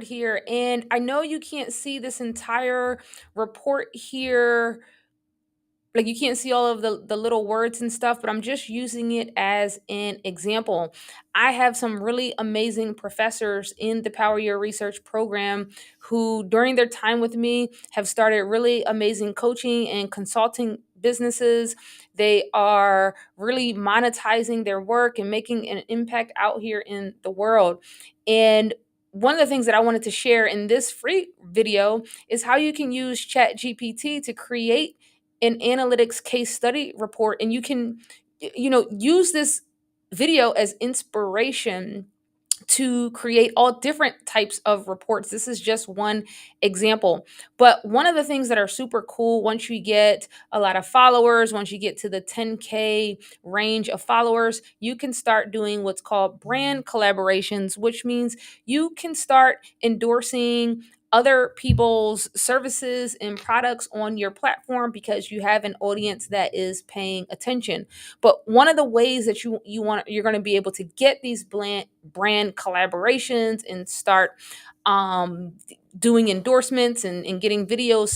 here, and I know you can't see this entire report here, like you can't see all of the little words and stuff, but I'm just using it as an example. I have some really amazing professors in the Power Your Research program who during their time with me have started really amazing coaching and consulting businesses. They are really monetizing their work and making an impact out here in the world. And one of the things that I wanted to share in this free video is how you can use ChatGPT to create an analytics case study report, and you can use this video as inspiration to create all different types of reports. This is just one example. But one of the things that are super cool once you get a lot of followers, once you get to the 10K range of followers, you can start doing what's called brand collaborations, which means you can start endorsing other people's services and products on your platform because you have an audience that is paying attention. But one of the ways that you're going to be able to get these brand collaborations and start um, doing endorsements and getting videos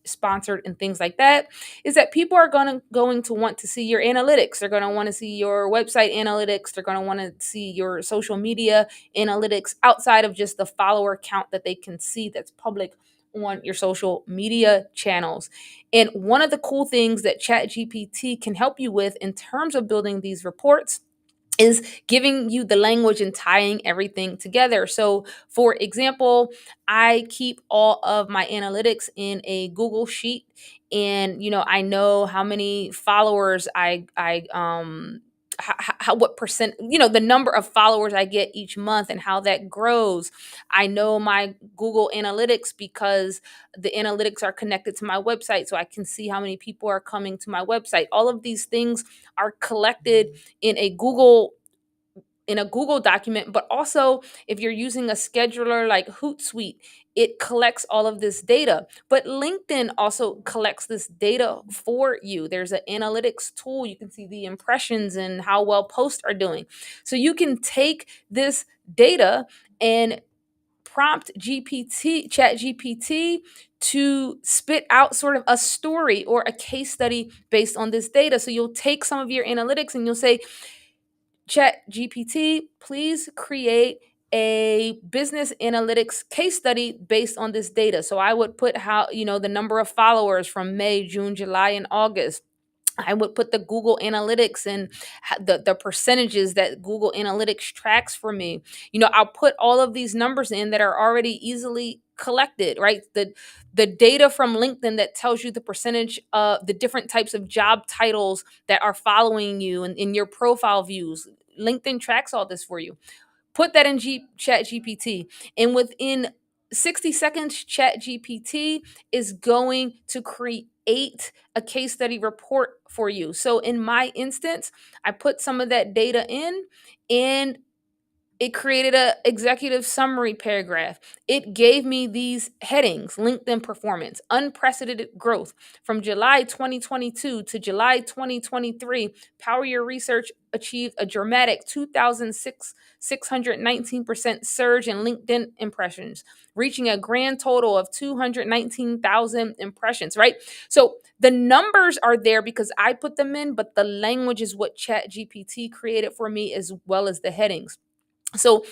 sponsored and things like that is that people are going to want to see your analytics. They're going to want to see your website analytics. They're going to want to see your social media analytics outside of just the follower count that they can see that's public on your social media channels. And one of the cool things that ChatGPT can help you with in terms of building these reports is giving you the language and tying everything together. So, for example, I keep all of my analytics in a Google Sheet, and I know how many followers how what percent, the number of followers I get each month and how that grows. I know my Google Analytics because the analytics are connected to my website, so I can see how many people are coming to my website. All of these things are collected in a Google document, but also if you're using a scheduler like Hootsuite, it collects all of this data. But LinkedIn also collects this data for you. There's an analytics tool. You can see the impressions and how well posts are doing. So you can take this data and prompt chat GPT to spit out sort of a story or a case study based on this data. So you'll take some of your analytics and you'll say, Chat GPT, please create a business analytics case study based on this data. So I would put the number of followers from May, June, July, and August. I would put the Google Analytics and the percentages that Google Analytics tracks for me. I'll put all of these numbers in that are already easily collected, right? The data from LinkedIn that tells you the percentage of the different types of job titles that are following you and in your profile views. LinkedIn tracks all this for you. Put that in Chat GPT, and within 60 seconds, Chat GPT is going to create a case study report for you. So in my instance, I put some of that data in, and it created a executive summary paragraph. It gave me these headings: LinkedIn performance, unprecedented growth. From July 2022 to July 2023, Power Your Research achieved a dramatic 2,619% surge in LinkedIn impressions, reaching a grand total of 219,000 impressions, right? So the numbers are there because I put them in, but the language is what ChatGPT created for me, as well as the headings. So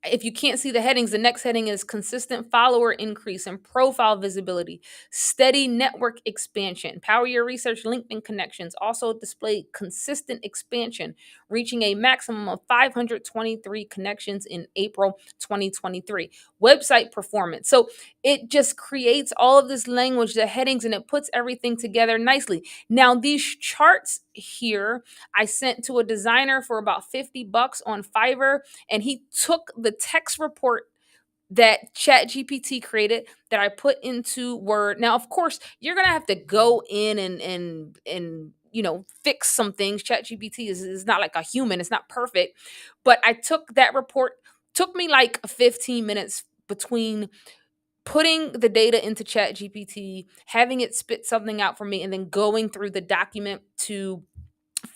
if you can't see the headings, the next heading is consistent follower increase and profile visibility, steady network expansion. Power Your Research LinkedIn connections also display consistent expansion, reaching a maximum of 523 connections in April 2023. Website performance. So it just creates all of this language, the headings, and it puts everything together nicely. Now, these charts here I sent to a designer for about $50 on Fiverr, and he took the text report that ChatGPT created that I put into Word. Now, of course, you're gonna have to go in and fix some things. ChatGPT is not like a human; it's not perfect. But I took that report. Took me like 15 minutes between putting the data into ChatGPT, having it spit something out for me, and then going through the document to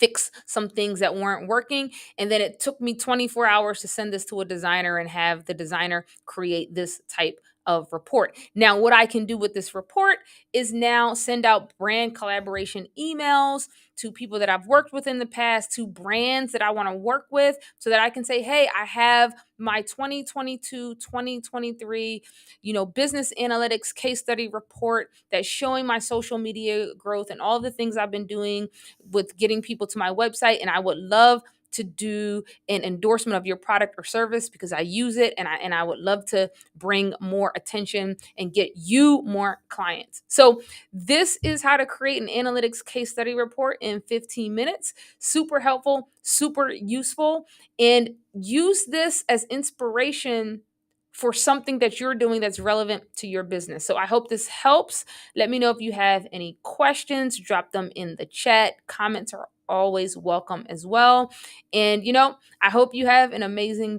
fix some things that weren't working. And then it took me 24 hours to send this to a designer and have the designer create this type of report. Now, what I can do with this report is now send out brand collaboration emails to people that I've worked with in the past, to brands that I want to work with, so that I can say, hey, I have my 2022, 2023, business analytics case study report that's showing my social media growth and all the things I've been doing with getting people to my website. And I would love to do an endorsement of your product or service because I use it, and I would love to bring more attention and get you more clients. So this is how to create an analytics case study report in 15 minutes. Super helpful, super useful, and use this as inspiration for something that you're doing that's relevant to your business. So I hope this helps. Let me know if you have any questions, drop them in the chat. Comments are always welcome as well. And I hope you have an amazing